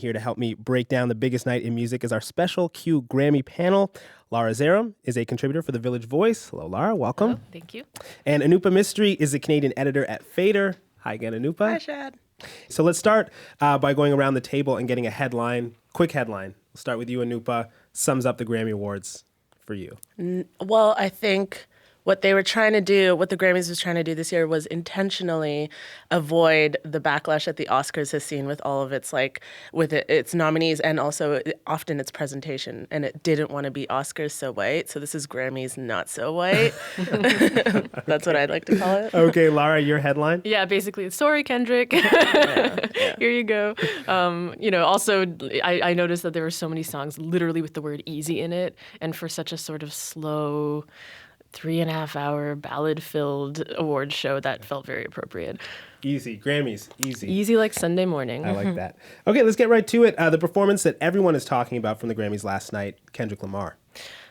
Here to help me break down the biggest night in music is our special Q Grammy panel. Lara Zarum is a contributor for The Village Voice. Hello, Lara. Welcome. Hello, thank you. And Anupa Mistry is a Canadian editor at Fader. Hi again, Anupa. Hi, Shad. So let's start by going around the table and getting a headline, quick headline. We'll start with you, Anupa. Sums up the Grammy Awards for you. Well, I think what they were trying to do, what the Grammys was trying to do this year was intentionally avoid the backlash that the Oscars has seen with all of its its nominees and also often its presentation. And it didn't want to be Oscars so white. So this is Grammys not so white. That's what I'd like to call it. Okay, Lara, your headline? Yeah, basically, sorry, Kendrick. Here you go. Also, I noticed that there were so many songs literally with the word easy in it. And for such a sort of slow 3.5-hour ballad-filled award show, that felt very appropriate. Easy. Grammys. Easy. Easy like Sunday morning. I like that. Okay, let's get right to it. The performance that everyone is talking about from the Grammys last night, Kendrick Lamar.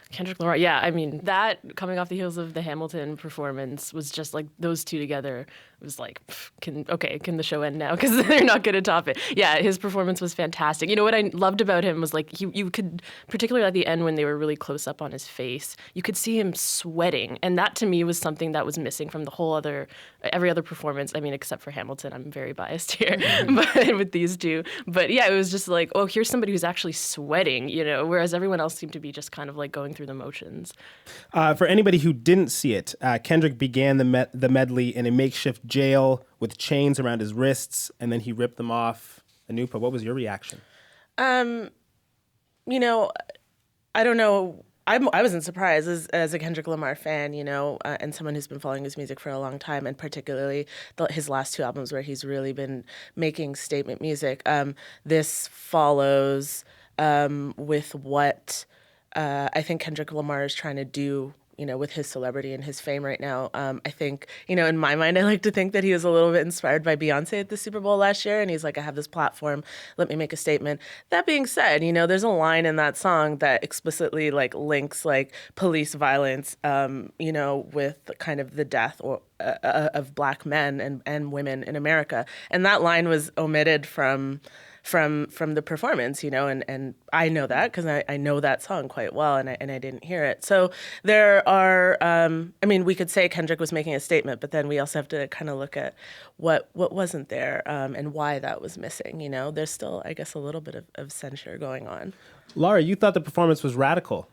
Kendrick Lamar, yeah, I mean, that coming off the heels of the Hamilton performance was just like those two together. It was like, can the show end now? Because they're not going to top it. Yeah, his performance was fantastic. You know what I loved about him was like you could, particularly at the end when they were really close up on his face, you could see him sweating, and that to me was something that was missing from the every other performance. I mean, except for Hamilton, I'm very biased here, but with these two. But yeah, it was just like, oh, here's somebody who's actually sweating, whereas everyone else seemed to be just kind of like going through the motions. For anybody who didn't see it, Kendrick began the medley in a makeshift jail with chains around his wrists, and then he ripped them off. Anupa, what was your reaction? I don't know. I wasn't surprised as a Kendrick Lamar fan, and someone who's been following his music for a long time, and particularly his last two albums where he's really been making statement music. This follows with what I think Kendrick Lamar is trying to do, with his celebrity and his fame right now. I think, in my mind, I like to think that he was a little bit inspired by Beyonce at the Super Bowl last year. And he's like, I have this platform. Let me make a statement. That being said, there's a line in that song that explicitly links police violence, with kind of the death of Black men and women in America. And that line was omitted from the performance, and I know that because I know that song quite well, and I didn't hear it. So there are, we could say Kendrick was making a statement, but then we also have to kind of look at what wasn't there and why that was missing. There's still, I guess, a little bit of censure going on. Lara, you thought the performance was radical.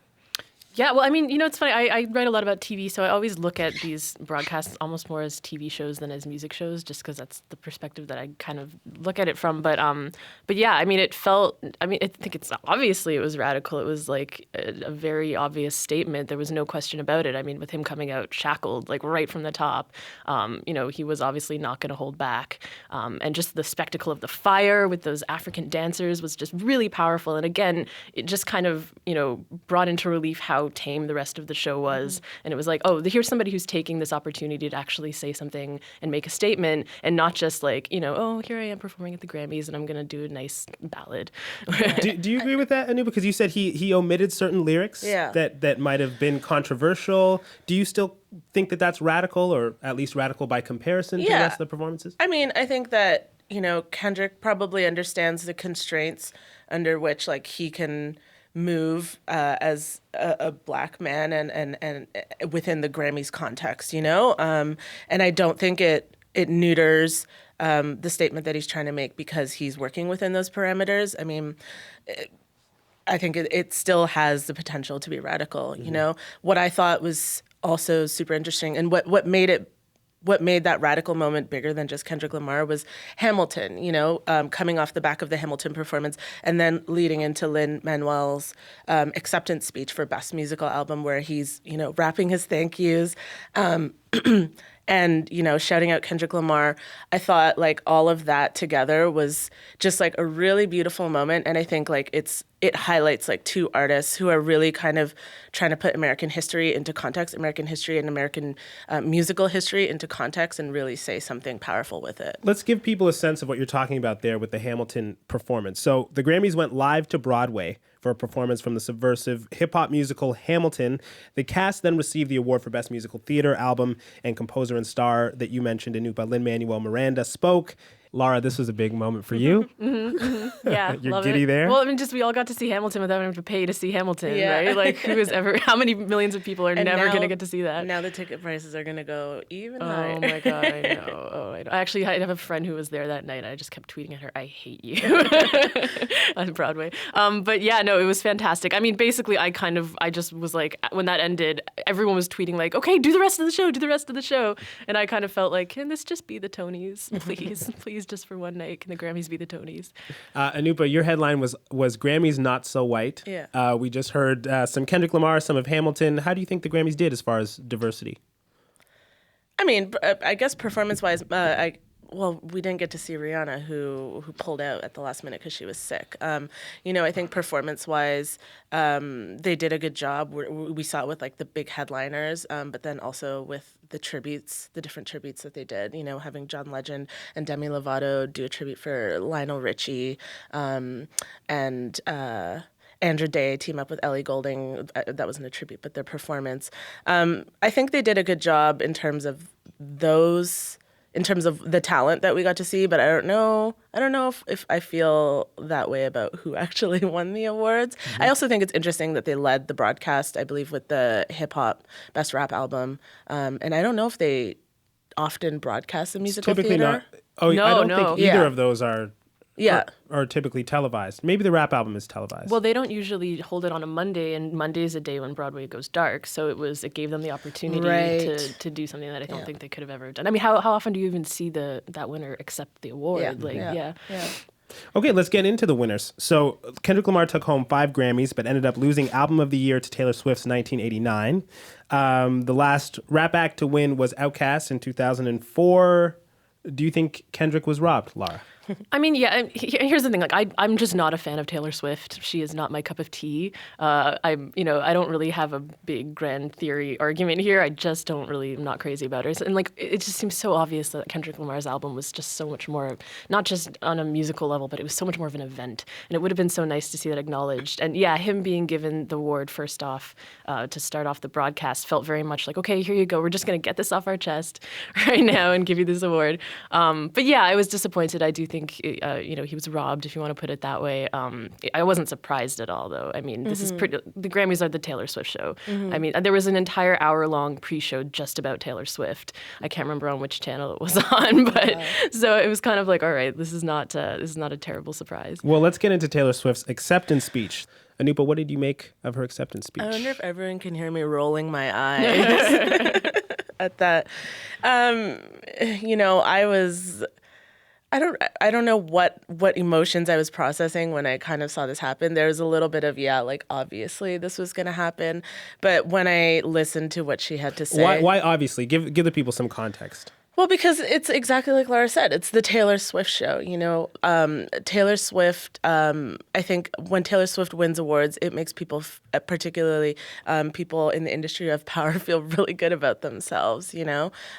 Yeah, well, it's funny. I write a lot about TV, so I always look at these broadcasts almost more as TV shows than as music shows, just because that's the perspective that I kind of look at it from. But yeah, it felt. I think it was radical. It was like a very obvious statement. There was no question about it. With him coming out shackled, right from the top, he was obviously not going to hold back. And just the spectacle of the fire with those African dancers was just really powerful. And again, it just kind of brought into relief how tame the rest of the show was. And it was like, oh, here's somebody who's taking this opportunity to actually say something and make a statement, and not just oh, here I am performing at the Grammys and I'm going to do a nice ballad. Do you agree with that, Anupa? Because you said he omitted certain lyrics that might have been controversial. Do you still think that that's radical, or at least radical by comparison to the rest of the performances? I think that, Kendrick probably understands the constraints under which he can move as a Black man and within the Grammys context, and I don't think it neuters the statement that he's trying to make because he's working within those parameters. I think it still has the potential to be radical. What I thought was also super interesting, and what made that radical moment bigger than just Kendrick Lamar was Hamilton, coming off the back of the Hamilton performance and then leading into Lin-Manuel's acceptance speech for Best Musical Album, where he's, rapping his thank yous and, shouting out Kendrick Lamar. I thought all of that together was just a really beautiful moment. And I think it highlights two artists who are really kind of trying to put American history into context, American history and American musical history into context, and really say something powerful with it. Let's give people a sense of what you're talking about there with the Hamilton performance. So the Grammys went live to Broadway for a performance from the subversive hip-hop musical Hamilton. The cast then received the award for Best Musical Theater, Album, and Composer and Star that you mentioned, Anupa. Lin-Manuel Miranda spoke, Lara, this was a big moment for you. Yeah, You're love giddy it. there? Well, I mean, just we all got to see Hamilton without having to pay to see Hamilton, right? Like, how many millions of people are never going to get to see that? Now the ticket prices are going to go even higher. higher. Oh my God, I know. Oh, I know. Actually, I have a friend who was there that night. I just kept tweeting at her, "I hate you," on Broadway. But yeah, no, it was fantastic. I mean, basically, I just was like, when that ended, everyone was tweeting like, "Okay, do the rest of the show, do the rest of the show," and I kind of felt like, can this just be the Tonys, please, please, just for one night, can the Grammys be the Tonys? Anupa, your headline was Grammys Not So White. Yeah. We just heard some Kendrick Lamar, some of Hamilton. How do you think the Grammys did as far as diversity? I mean, I guess performance-wise, we didn't get to see Rihanna, who pulled out at the last minute because she was sick. I think performance-wise, they did a good job. We saw it with like the big headliners, but then also with the tributes, the different tributes that they did. Having John Legend and Demi Lovato do a tribute for Lionel Richie, and Andra Day team up with Ellie Goulding. That wasn't a tribute, but their performance. I think they did a good job in terms of the talent that we got to see, but I don't know if I feel that way about who actually won the awards. Mm-hmm. I also think it's interesting that they led the broadcast, I believe, with the hip hop best rap album. And I don't know if they often broadcast the musical typically theater. Not. Oh, no, I don't no. think either of those are. Yeah. Are typically televised. Maybe the rap album is televised. Well, they don't usually hold it on a Monday, and Monday is a day when Broadway goes dark. So it gave them the opportunity to do something that I don't think they could have ever done. I mean, how often do you even see that winner accept the award? Yeah. Okay, let's get into the winners. So Kendrick Lamar took home 5 Grammys, but ended up losing Album of the Year to Taylor Swift's 1989. The last rap act to win was Outkast in 2004. Do you think Kendrick was robbed, Lara? I mean, yeah. Here's the thing. Like, I'm just not a fan of Taylor Swift. She is not my cup of tea. I don't really have a big grand theory argument here. I just don't really. I'm not crazy about her. And like, it just seems so obvious that Kendrick Lamar's album was just so much more, not just on a musical level, but it was so much more of an event. And it would have been so nice to see that acknowledged. And yeah, him being given the award first off to start off the broadcast felt very much like, okay, here you go. We're just gonna get this off our chest right now and give you this award. But yeah, I was disappointed. I do think. He was robbed, if you want to put it that way. I wasn't surprised at all, though. I mean, this is pretty. The Grammys are the Taylor Swift show. Mm-hmm. I mean, there was an entire hour-long pre-show just about Taylor Swift. I can't remember on which channel it was on, but so it was kind of like, all right, this is not a terrible surprise. Well, let's get into Taylor Swift's acceptance speech. Anupa, what did you make of her acceptance speech? I wonder if everyone can hear me rolling my eyes at that. I don't know what emotions I was processing when I kind of saw this happen. There was a little bit of, obviously this was going to happen. But when I listened to what she had to say. Why obviously? Give the people some context. Well, because it's exactly like Lara said. It's the Taylor Swift show, Taylor Swift, I think when Taylor Swift wins awards, it makes people, particularly people in the industry of power, feel really good about themselves,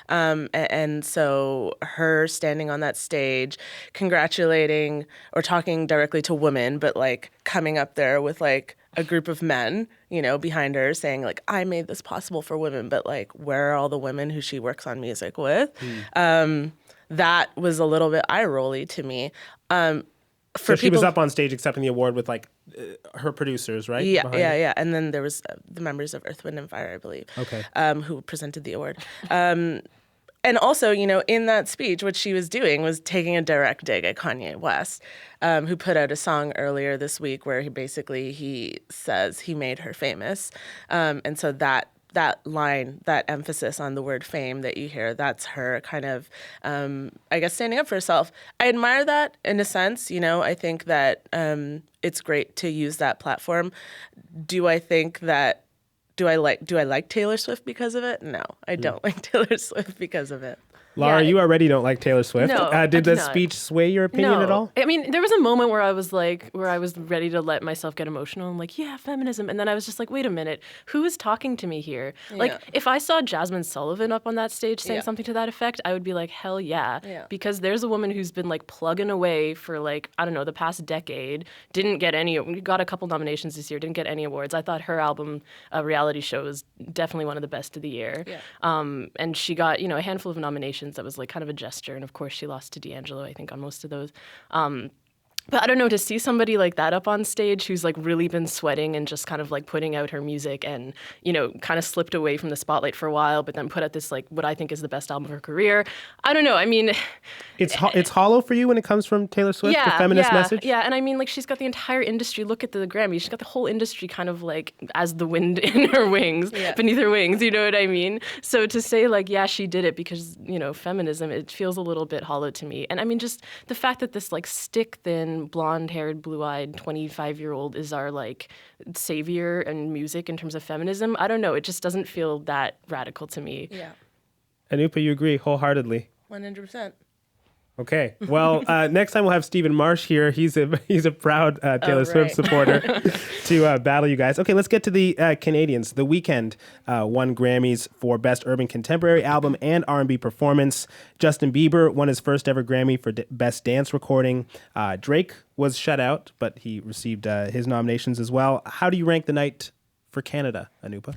And so her standing on that stage, congratulating or talking directly to women, but like coming up there with like a group of men, behind her saying like, I made this possible for women, but like, where are all the women who she works on music with? That was a little bit eye-rolly to me. So she was up on stage accepting the award with like her producers, right? Yeah. And then there was the members of Earth, Wind and Fire, I believe, who presented the award. And also, in that speech, what she was doing was taking a direct dig at Kanye West, who put out a song earlier this week where he says he made her famous. And so that line, that emphasis on the word fame that you hear, that's her kind of, I guess, standing up for herself. I admire that in a sense. I think that it's great to use that platform. Do I like Taylor Swift because of it? No, I don't like Taylor Swift because of it. Lara, you already don't like Taylor Swift. No, did the speech sway your opinion at all? I mean, there was a moment where I was ready to let myself get emotional. I'm like, yeah, feminism. And then I was just like, wait a minute, who is talking to me here? Yeah. Like, if I saw Jasmine Sullivan up on that stage saying something to that effect, I would be like, hell yeah. Because there's a woman who's been like plugging away for like, I don't know, the past decade, got a couple nominations this year, didn't get any awards. I thought her album, Reality Show, was definitely one of the best of the year. Yeah. And she got, a handful of nominations nominations. That was like kind of a gesture. And of course, she lost to D'Angelo, I think, on most of those. But I don't know, to see somebody like that up on stage who's like really been sweating and just kind of like putting out her music and, you know, kind of slipped away from the spotlight for a while, but then put out this like what I think is the best album of her career. I don't know. I mean, it's hollow for you when it comes from Taylor Swift, the feminist message? Yeah, and I mean, like, she's got the entire industry. Look at the Grammys. She's got the whole industry kind of like as the wind in her wings, beneath her wings. You know what I mean? So to say like, yeah, she did it because, you know, feminism, it feels a little bit hollow to me. And I mean, just the fact that this like stick thin, blonde-haired, blue-eyed 25-year-old is our like savior in music in terms of feminism. I don't know. It just doesn't feel that radical to me. Yeah. Anupa, you agree wholeheartedly? 100%. Okay. Well, next time we'll have Stephen Marsh here. He's a proud Taylor Swift supporter to battle you guys. Okay, let's get to the Canadians. The Weeknd won Grammys for Best Urban Contemporary Album and R&B Performance. Justin Bieber won his first ever Grammy for Best Dance Recording. Drake was shut out, but he received his nominations as well. How do you rank the night for Canada, Anupa?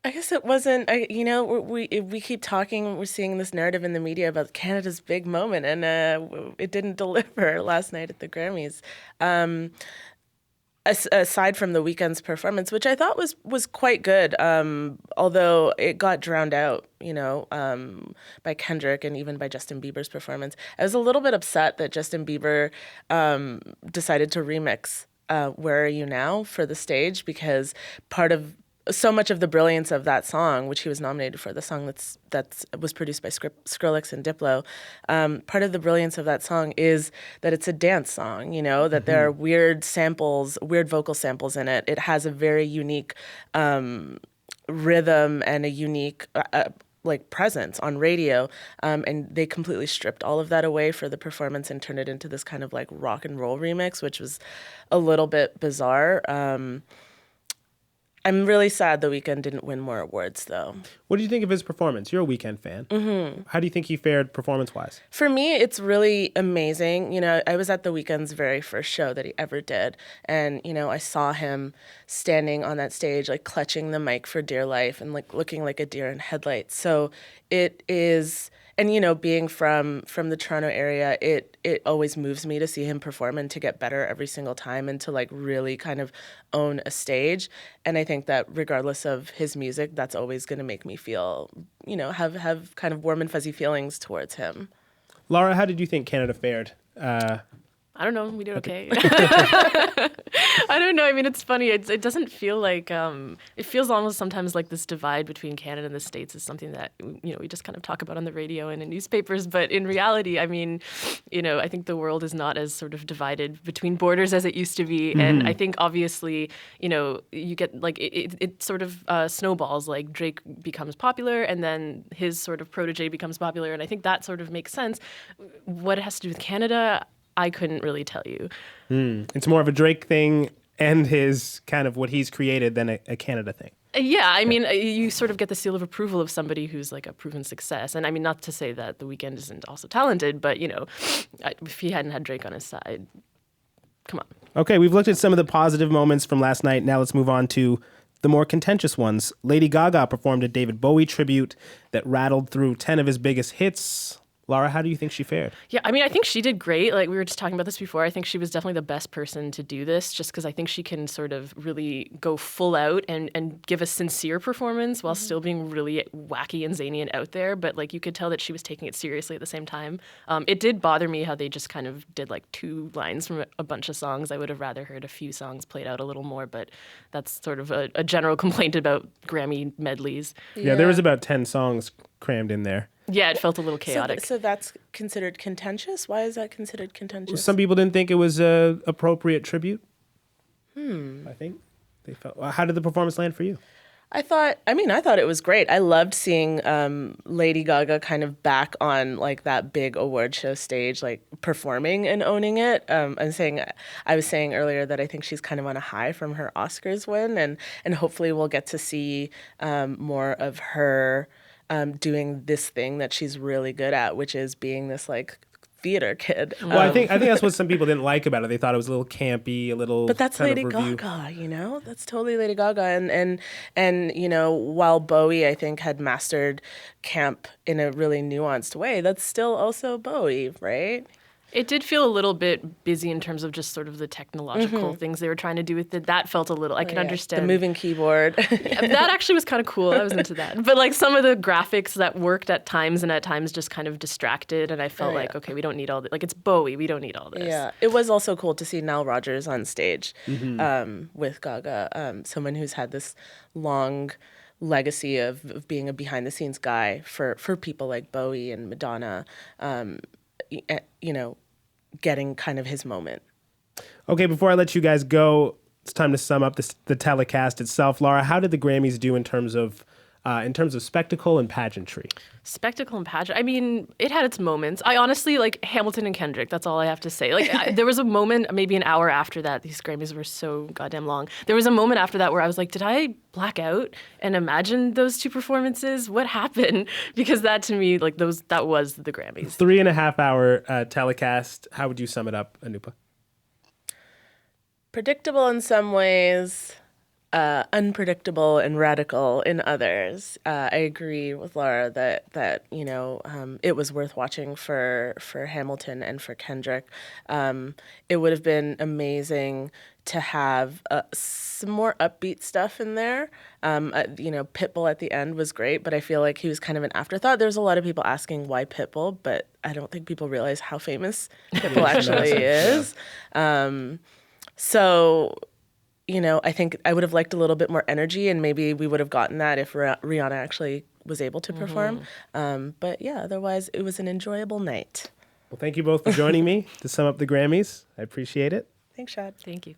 I guess it wasn't, you know, we keep talking, we're seeing this narrative in the media about Canada's big moment, and it didn't deliver last night at the Grammys. Aside from the Weeknd's performance, which I thought was quite good, although it got drowned out, you know, by Kendrick and even by Justin Bieber's performance. I was a little bit upset that Justin Bieber decided to remix Where Are You Now for the stage, because so much of the brilliance of that song, which he was nominated for, the song that was produced by Skrillex and Diplo, part of the brilliance of that song is that it's a dance song, you know, that there are weird vocal samples in it. It has a very unique rhythm and a unique like presence on radio, and they completely stripped all of that away for the performance and turned it into this kind of like rock and roll remix, which was a little bit bizarre. I'm really sad The Weeknd didn't win more awards, though. What do you think of his performance? You're a Weeknd fan. Mm-hmm. How do you think he fared performance-wise? For me, it's really amazing. You know, I was at The Weeknd's very first show that he ever did, and, you know, I saw him standing on that stage, like, clutching the mic for dear life and, like, looking like a deer in headlights. So it is... And, you know, being from the Toronto area, it always moves me to see him perform and to get better every single time and to, like, really kind of own a stage. And I think that regardless of his music, that's always going to make me feel, you know, have kind of warm and fuzzy feelings towards him. Lara, how did you think Canada fared? I don't know. We did okay. I don't know. I mean, it's funny. It doesn't feel like it feels almost sometimes like this divide between Canada and the States is something that, you know, we just kind of talk about on the radio and in newspapers. But in reality, I mean, you know, I think the world is not as sort of divided between borders as it used to be. Mm-hmm. And I think obviously, you know, you get like it sort of snowballs. Like Drake becomes popular and then his sort of protege becomes popular. And I think that sort of makes sense. What it has to do with Canada, I couldn't really tell you. It's more of a Drake thing and his kind of what he's created than a Canada thing. Yeah, I mean, you sort of get the seal of approval of somebody who's like a proven success. And I mean, not to say that The Weeknd isn't also talented, but, you know, if he hadn't had Drake on his side, come on. Okay, we've looked at some of the positive moments from last night. Now let's move on to the more contentious ones. Lady Gaga performed a David Bowie tribute that rattled through 10 of his biggest hits. Lara, how do you think she fared? Yeah, I mean, I think she did great. Like, we were just talking about this before. I think she was definitely the best person to do this just because I think she can sort of really go full out and give a sincere performance while still being really wacky and zany and out there. But, like, you could tell that she was taking it seriously at the same time. It did bother me how they just kind of did, like, 2 lines from a bunch of songs. I would have rather heard a few songs played out a little more, but that's sort of a general complaint about Grammy medleys. Yeah, there was about 10 songs crammed in there. Yeah, it felt a little chaotic. So that's considered contentious? Why is that considered contentious? Some people didn't think it was a appropriate tribute. I think they felt. How did the performance land for you? I thought it was great. I loved seeing Lady Gaga kind of back on like that big award show stage, like performing and owning it. I was saying earlier that I think she's kind of on a high from her Oscars win, and hopefully we'll get to see more of her doing this thing that she's really good at, which is being this like theater kid. Well, I think that's what some people didn't like about it. They thought it was a little campy, a little. But that's kind Lady of review. Gaga, you know? That's totally Lady Gaga. And you know, while Bowie, I think, had mastered camp in a really nuanced way, that's still also Bowie, right? It did feel a little bit busy in terms of just sort of the technological things they were trying to do with it. That felt a little, I can understand. The moving keyboard. That actually was kind of cool. I was into that. But like some of the graphics that worked at times and at times just kind of distracted. And I felt like, okay, we don't need all this. Like it's Bowie. We don't need all this. Yeah. It was also cool to see Nile Rodgers on stage with Gaga, someone who's had this long legacy of being a behind the scenes guy for people like Bowie and Madonna, you know, getting kind of his moment. Okay, before I let you guys go, it's time to sum up the telecast itself. Lara, how did the Grammys do in terms of spectacle and pageantry? Spectacle and pageant. I mean, it had its moments. I honestly like Hamilton and Kendrick. That's all I have to say. Like, there was a moment, maybe an hour after that. These Grammys were so goddamn long. There was a moment after that where I was like, did I black out and imagine those two performances? What happened? Because that to me, like that was the Grammys. 3.5 hour telecast. How would you sum it up, Anupa? Predictable in some ways. Unpredictable and radical in others. I agree with Lara that you know it was worth watching for Hamilton and for Kendrick. It would have been amazing to have some more upbeat stuff in there. You know, Pitbull at the end was great, but I feel like he was kind of an afterthought. There's a lot of people asking why Pitbull, but I don't think people realize how famous Pitbull actually is. So. You know, I think I would have liked a little bit more energy, and maybe we would have gotten that if Rihanna actually was able to perform. But yeah, otherwise, it was an enjoyable night. Well, thank you both for joining me to sum up the Grammys. I appreciate it. Thanks, Shad. Thank you.